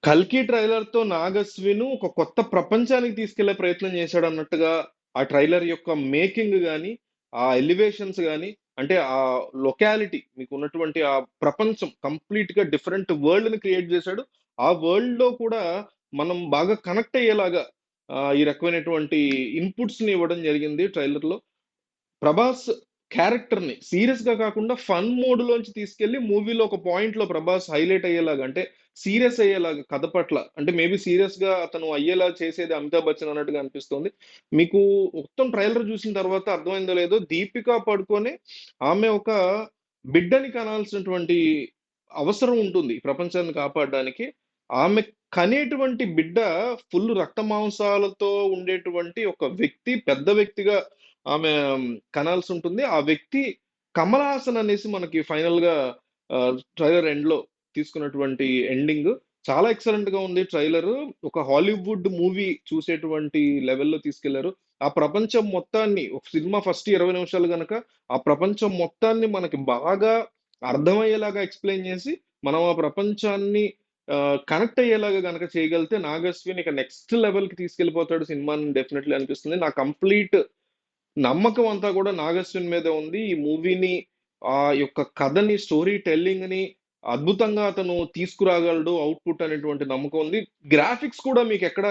కల్కి ట్రైలర్‌తో నాగశ్విను ఒక కొత్త ప్రపంచానికి తీసుకెళ్లే ప్రయత్నం చేశాడన్నట్టుగా ఆ ట్రైలర్ యొక్క మేకింగ్ గాని, ఆ ఎలివేషన్స్ గాని, అంటే ఆ లొకాలిటీ మీకున్నటువంటి ఆ ప్రపంచం కంప్లీట్‌గా డిఫరెంట్ వరల్డ్‌ని క్రియేట్ చేశాడు. ఆ వరల్డ్‌లో కూడా మనం బాగా కనెక్ట్ అయ్యేలాగా ఈ రకమైనటువంటి ఇన్‌పుట్స్‌ని ఇవ్వడం జరిగింది ట్రైలర్‌లో. ప్రభాస్ క్యారెక్టర్‌ని సీరియస్‌గా కాకుండా ఫన్ మోడ్‌లోంచి తీసుకెళ్ళి మూవీలో ఒక పాయింట్‌లో ప్రభాస్ హైలైట్ అయ్యేలాగా అంటే సీరియస్ అయ్యేలాగా కథ పట్ల అంటే మేబీ సీరియస్‌గా అతను అయ్యేలా చేసేది అమితాబ్ బచ్చన్ అన్నట్టుగా అనిపిస్తుంది. మీకు మొత్తం ట్రైలర్ చూసిన తర్వాత అర్థమైందో లేదో దీపికా పడుకొనె ఆమె ఒక బిడ్డని కనాల్సినటువంటి అవసరం ఉంటుంది ఈ ప్రపంచాన్ని కాపాడడానికి. ఆమె కనేటువంటి బిడ్డ ఫుల్ రక్త మాంసాలతో ఉండేటువంటి ఒక వ్యక్తి, పెద్ద వ్యక్తిగా ఆమె కనాల్సుంటుంది. ఆ వ్యక్తి కమల్ హాసన్ అనేసి మనకి ఫైనల్‌గా ట్రైలర్ ఎండ్‌లో తీసుకున్నటువంటి ఎండింగ్ చాలా ఎక్సలెంట్‌గా ఉంది ట్రైలరు. ఒక హాలీవుడ్ మూవీ చూసేటువంటి లెవెల్‌లో తీసుకెళ్లారు. ఆ ప్రపంచం మొత్తాన్ని ఒక సినిమా ఫస్ట్ 20 నిమిషాలు గనక ఆ ప్రపంచం మొత్తాన్ని మనకి బాగా అర్థమయ్యేలాగా ఎక్స్‌ప్లెయిన్ చేసి, మనం ఆ ప్రపంచాన్ని కనెక్ట్ అయ్యేలాగా గనక చేయగలిగితే 'నాగశ్విన్' ఇక నెక్స్ట్ లెవెల్‌కి తీసుకెళ్ళిపోతాడు సినిమాని డెఫినైట్‌లీ అనిపిస్తుంది. నా కంప్లీట్ నమ్మకం అంతా కూడా 'నాగశ్విన్' మీదే ఉంది. ఈ మూవీని ఆ యొక్క కథని, స్టోరీ టెల్లింగ్‌ని అద్భుతంగా అతను తీసుకురాగలడు అవుట్‌పుట్ అనేటువంటి నమ్మకం ఉంది. గ్రాఫిక్స్ కూడా మీకెక్కడ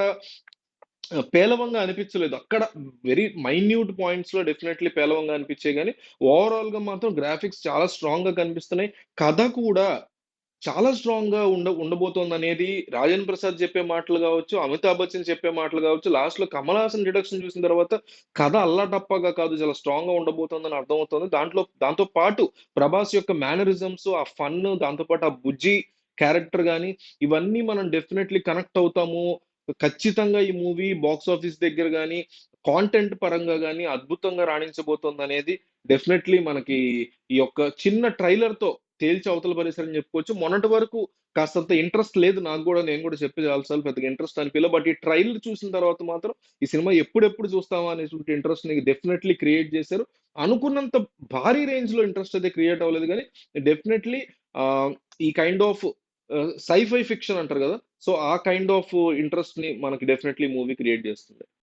పేలవంగా అనిపించలేదు. అక్కడ వెరీ మైన్యూట్ పాయింట్స్‌లో డెఫినైట్‌లీ పేలవంగా అనిపించాయి గానీ, ఓవరాల్‌గా మాత్రం గ్రాఫిక్స్ చాలా స్ట్రాంగ్‌గా కనిపిస్తున్నాయి. కథ కూడా చాలా స్ట్రాంగ్‌గా ఉండబోతోందనేది 'రాజేంద్ర ప్రసాద్' చెప్పే మాటలు గావచ్చు, 'అమితాబ్ బచ్చన్' చెప్పే మాటలు గావచ్చు, లాస్ట్‌లో 'కమల్ హాసన్' ఇంట్రడక్షన్ చూసిన తర్వాత కథ అల్లాటప్పగా కాదు చాలా స్ట్రాంగ్‌గా ఉండబోతోందని అర్థమవుతోంది. దాంతో పాటు 'ప్రభాస్' యొక్క మేనరిజమ్స్, ఆ ఫన్ దాంతో పాటు ఆ 'బుజ్జి' క్యారెక్టర్ గాని, ఇవన్నీ మనం డెఫినైట్‌లీ కనెక్ట్ అవుతాము. ఖచ్చితంగా ఈ మూవీ బాక్స్ ఆఫీస్ దగ్గర గాని, కాంటెంట్ పరంగా గాని అద్భుతంగా రాణించబోతోందనేది డెఫినైట్‌లీ మనకి ఈ యొక్క చిన్న ట్రైలర్‌తో తేల్చి అవతల పడేసారని చెప్పుకోవచ్చు. మొన్నటి వరకు కాస్తంత ఇంట్రెస్ట్ లేదు నాకు గూడా. నేను గూడా చెప్పి చాలా సార్లు పెద్దగా ఇంట్రెస్ట్ అనిపియలే. బట్ ఈ ట్రైలర్ చూసిన తర్వాత మాత్రం ఈ సినిమా ఎప్పుడెప్పుడు చూస్తామా అనేటువంటి ఇంట్రెస్ట్‌ని డెఫినైట్‌లీ క్రియేట్ చేశారు. అనుకున్నంత భారీ రేంజ్‌లో ఇంట్రెస్ట్ అయితే క్రియేట్ అవ్వలేదు గానీ డెఫినైట్‌లీ ఆహ్, ఈ కైండ్ ఆఫ్ సై-ఫై ఫిక్షన్ అంటారు గదా! సో, ఆ కైండ్ ఆఫ్ ఇంట్రెస్ట్‌ని మనకి డెఫినైట్‌లీ మూవీ క్రియేట్ చేస్తుంది.